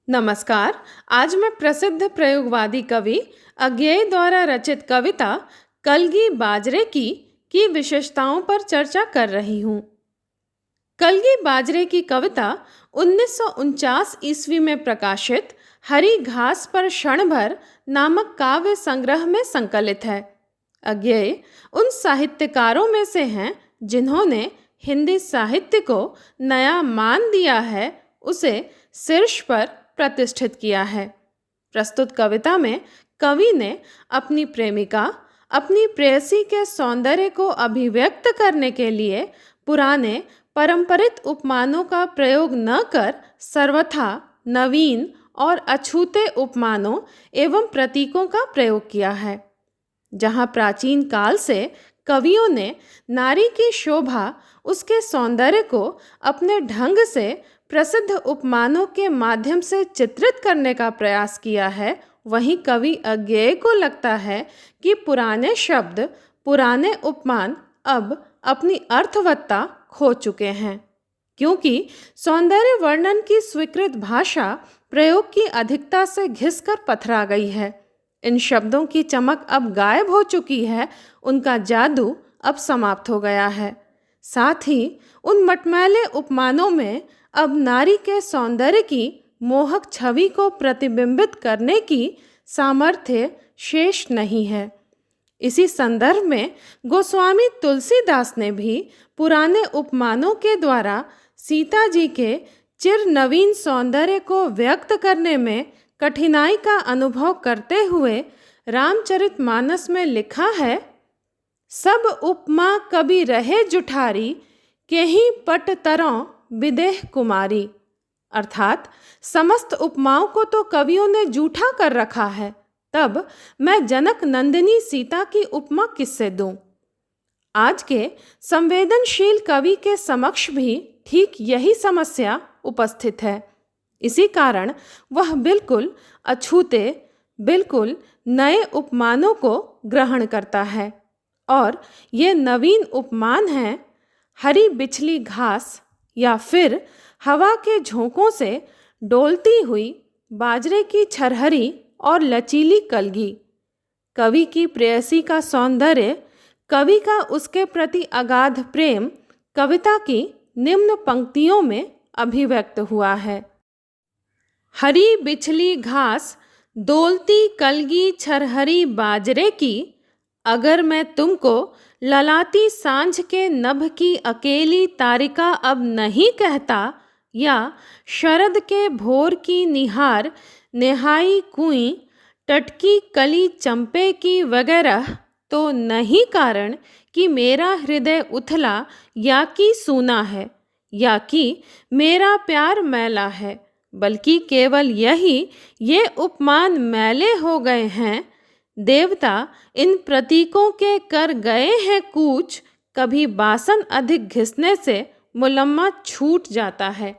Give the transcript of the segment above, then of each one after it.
नमस्कार। आज मैं प्रसिद्ध प्रयोगवादी कवि अज्ञेय द्वारा रचित कविता कलगी बाजरे की विशेषताओं पर चर्चा कर रही हूँ। कलगी बाजरे की कविता 1949 ईस्वी में प्रकाशित हरी घास पर क्षण भर नामक काव्य संग्रह में संकलित है। अज्ञेय उन साहित्यकारों में से हैं जिन्होंने हिंदी साहित्य को नया मान दिया है, उसे शीर्ष पर प्रतिष्ठित किया है। प्रस्तुत कविता में कवि ने अपनी प्रेमिका, अपनी प्रेयसी के सौंदर्य को अभिव्यक्त करने के लिए पुराने पारंपरिक उपमानों का प्रयोग न कर सर्वथा नवीन और अछूते उपमानों एवं प्रतीकों का प्रयोग किया है। जहाँ प्राचीन काल से कवियों ने नारी की शोभा, उसके सौंदर्य को अपने ढंग से प्रसिद्ध उपमानों के माध्यम से चित्रित करने का प्रयास किया है, वहीं कवि अज्ञेय को लगता है कि पुराने शब्द, पुराने उपमान अब अपनी अर्थवत्ता खो चुके हैं, क्योंकि सौंदर्य वर्णन की स्वीकृत भाषा प्रयोग की अधिकता से घिसकर पथरा गई है। इन शब्दों की चमक अब गायब हो चुकी है, उनका जादू अब समाप्त हो गया है। साथ ही उन मटमैले उपमानों में अब नारी के सौंदर्य की मोहक छवि को प्रतिबिंबित करने की सामर्थ्य शेष नहीं है। इसी संदर्भ में गोस्वामी तुलसीदास ने भी पुराने उपमानों के द्वारा सीता जी के चिर नवीन सौंदर्य को व्यक्त करने में कठिनाई का अनुभव करते हुए रामचरितमानस में लिखा है, सब उपमा कभी रहे जुठारी, केहीं पट तरों विदेह कुमारी। अर्थात समस्त उपमाओं को तो कवियों ने जूठा कर रखा है, तब मैं जनक नंदिनी सीता की उपमा किससे दूं। आज के संवेदनशील कवि के समक्ष भी ठीक यही समस्या उपस्थित है। इसी कारण वह बिल्कुल अछूते, बिल्कुल नए उपमानों को ग्रहण करता है, और ये नवीन उपमान हैं हरी बिछली घास या फिर हवा के झोंकों से डोलती हुई बाजरे की छरहरी और लचीली कलगी। कवि की प्रेयसी का सौंदर्य, कवि का उसके प्रति अगाध प्रेम कविता की निम्न पंक्तियों में अभिव्यक्त हुआ है। हरी बिछली घास डोलती कलगी छरहरी बाजरे की, अगर मैं तुमको ललाती सांझ के नभ की अकेली तारिका अब नहीं कहता, या शरद के भोर की निहार नेहाई कुई टटकी कली चंपे की वगैरह, तो नहीं कारण कि मेरा हृदय उथला या कि सूना है, या कि मेरा प्यार मैला है, बल्कि केवल यही ये उपमान मैले हो गए हैं। देवता इन प्रतीकों के कर गए हैं कूच, कभी बासन अधिक घिसने से मुलम्मा छूट जाता है।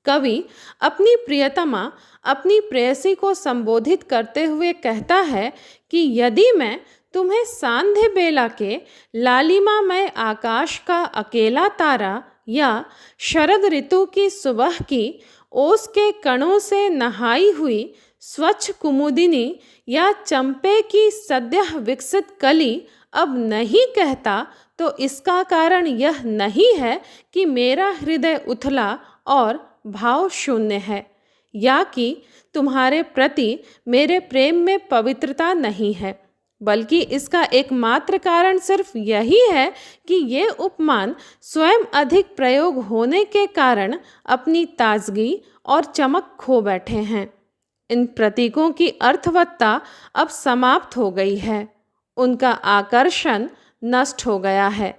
कवि अपनी प्रियतमा, अपनी प्रेयसी को संबोधित करते हुए कहता है कि यदि मैं तुम्हें सांध्य बेला के लालिमामय आकाश का अकेला तारा, या शरद ऋतु की सुबह की ओस के कणों से नहाई हुई स्वच्छ कुमुदिनी, या चंपे की सद्य विकसित कली अब नहीं कहता, तो इसका कारण यह नहीं है कि मेरा हृदय उथला और भाव शून्य है, या कि तुम्हारे प्रति मेरे प्रेम में पवित्रता नहीं है, बल्कि इसका एकमात्र कारण सिर्फ यही है कि ये उपमान स्वयं अधिक प्रयोग होने के कारण अपनी ताजगी और चमक खो बैठे हैं। इन प्रतीकों की अर्थवत्ता अब समाप्त हो गई है, उनका आकर्षण नष्ट हो गया है।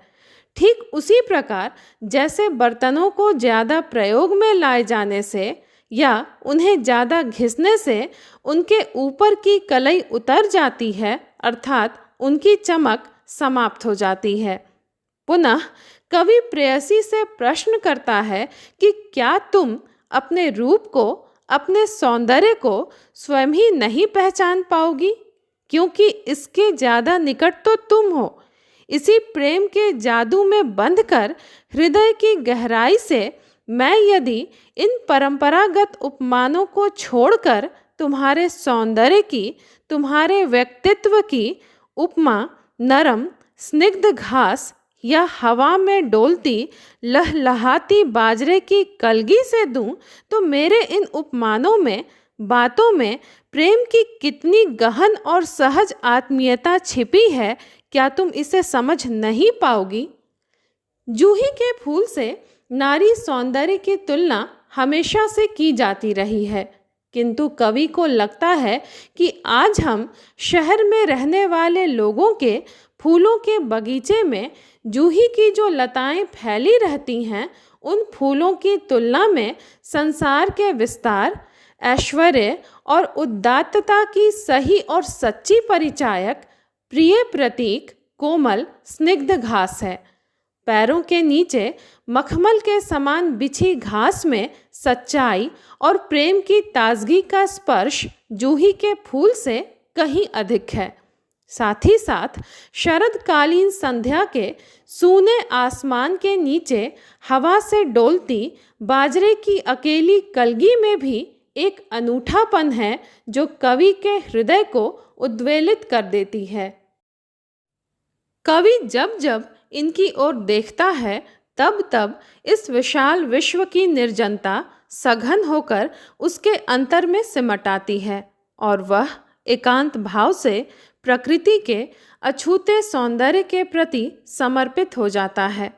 ठीक उसी प्रकार जैसे बर्तनों को ज़्यादा प्रयोग में लाए जाने से या उन्हें ज़्यादा घिसने से उनके ऊपर की कलई उतर जाती है, अर्थात उनकी चमक समाप्त हो जाती है। पुनः कवि प्रेयसी से प्रश्न करता है कि क्या तुम अपने रूप को, अपने सौंदर्य को स्वयं ही नहीं पहचान पाओगी, क्योंकि इसके ज़्यादा निकट तो तुम हो। इसी प्रेम के जादू में बंधकर हृदय की गहराई से मैं यदि इन परंपरागत उपमानों को छोड़कर तुम्हारे सौंदर्य की, तुम्हारे व्यक्तित्व की उपमा नरम स्निग्ध घास या हवा में डोलती लहलहाती बाजरे की कलगी से दूं, तो मेरे इन उपमानों में, बातों में प्रेम की कितनी गहन और सहज आत्मीयता छिपी है, क्या तुम इसे समझ नहीं पाओगी? जूही के फूल से नारी सौंदर्य की तुलना हमेशा से की जाती रही है, किंतु कवि को लगता है कि आज हम शहर में रहने वाले लोगों के फूलों के बगीचे में जूही की जो लताएं फैली रहती हैं, उन फूलों की तुलना में संसार के विस्तार, ऐश्वर्य और उदात्तता की सही और सच्ची परिचायक, प्रिय प्रतीक कोमल स्निग्ध घास है। पैरों के नीचे मखमल के समान बिछी घास में सच्चाई और प्रेम की ताजगी का स्पर्श जूही के फूल से कहीं अधिक है। साथ ही साथ शरदकालीन संध्या के सूने आसमान के नीचे हवा से डोलती बाजरे की अकेली कलगी में भी एक अनूठापन है जो कवि के हृदय को उद्वेलित कर देती है। कवि जब जब इनकी ओर देखता है, तब तब इस विशाल विश्व की निर्जनता सघन होकर उसके अंतर में सिमट आती है और वह एकांत भाव से प्रकृति के अछूते सौंदर्य के प्रति समर्पित हो जाता है।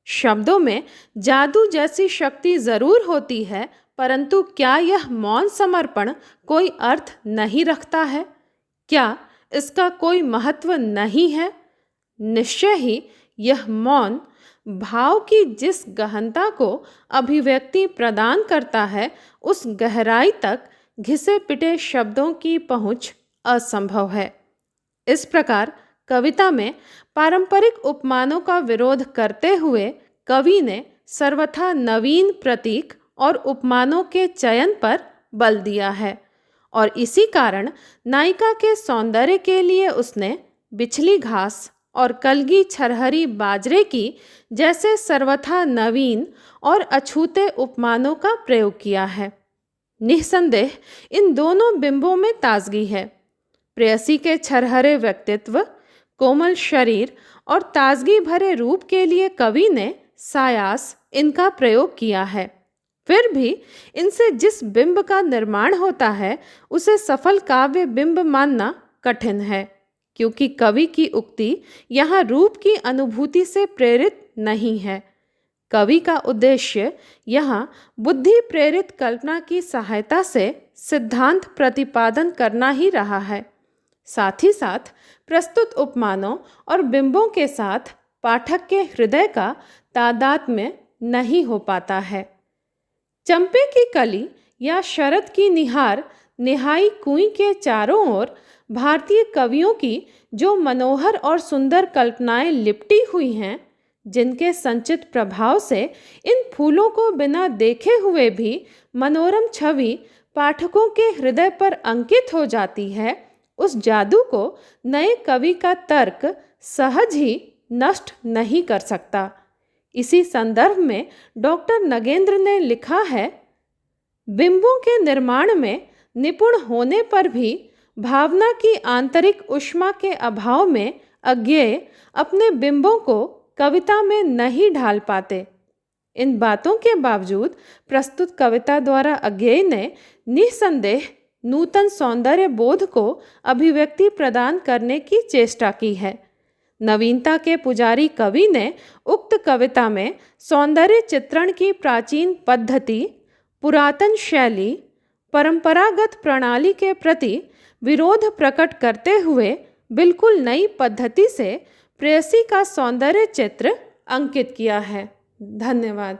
शब्दों में जादू जैसी शक्ति जरूर होती है, परंतु क्या यह मौन समर्पण कोई अर्थ नहीं रखता है? क्या इसका कोई महत्व नहीं है? निश्चय ही यह मौन भाव की जिस गहनता को अभिव्यक्ति प्रदान करता है, उस गहराई तक घिसे पिटे शब्दों की पहुंच असंभव है। इस प्रकार कविता में पारंपरिक उपमानों का विरोध करते हुए कवि ने सर्वथा नवीन प्रतीक और उपमानों के चयन पर बल दिया है और इसी कारण नायिका के सौंदर्य के लिए उसने बिछली घास और कलगी छरहरी बाजरे की जैसे सर्वथा नवीन और अछूते उपमानों का प्रयोग किया है। निस्संदेह इन दोनों बिंबों में ताजगी है। प्रेयसी के छरहरे व्यक्तित्व, कोमल शरीर और ताजगी भरे रूप के लिए कवि ने सायास इनका प्रयोग किया है। फिर भी इनसे जिस बिंब का निर्माण होता है, उसे सफल काव्य बिंब मानना कठिन है, क्योंकि कवि की उक्ति यहाँ रूप की अनुभूति से प्रेरित नहीं है। कवि का उद्देश्य यहाँ बुद्धि प्रेरित कल्पना की सहायता से सिद्धांत प्रतिपादन करना ही रहा है। साथ ही साथ प्रस्तुत उपमानों और बिंबों के साथ पाठक के हृदय का तादात्म्य नहीं हो पाता है। चंपे की कली या शरद की निहार निहाई कुई के चारों ओर भारतीय कवियों की जो मनोहर और सुंदर कल्पनाएं लिपटी हुई हैं, जिनके संचित प्रभाव से इन फूलों को बिना देखे हुए भी मनोरम छवि पाठकों के हृदय पर अंकित हो जाती है, उस जादू को नए कवि का तर्क सहज ही नष्ट नहीं कर सकता। इसी संदर्भ में डॉक्टर नगेंद्र ने लिखा है, बिंबों के निर्माण में निपुण होने पर भी भावना की आंतरिक ऊष्मा के अभाव में अज्ञेय अपने बिंबों को कविता में नहीं ढाल पाते। इन बातों के बावजूद प्रस्तुत कविता द्वारा अज्ञेय ने निस्संदेह नूतन सौंदर्य बोध को अभिव्यक्ति प्रदान करने की चेष्टा की है। नवीनता के पुजारी कवि ने उक्त कविता में सौंदर्य चित्रण की प्राचीन पद्धति, पुरातन शैली, परंपरागत प्रणाली के प्रति विरोध प्रकट करते हुए बिल्कुल नई पद्धति से प्रेयसी का सौंदर्य चित्र अंकित किया है। धन्यवाद।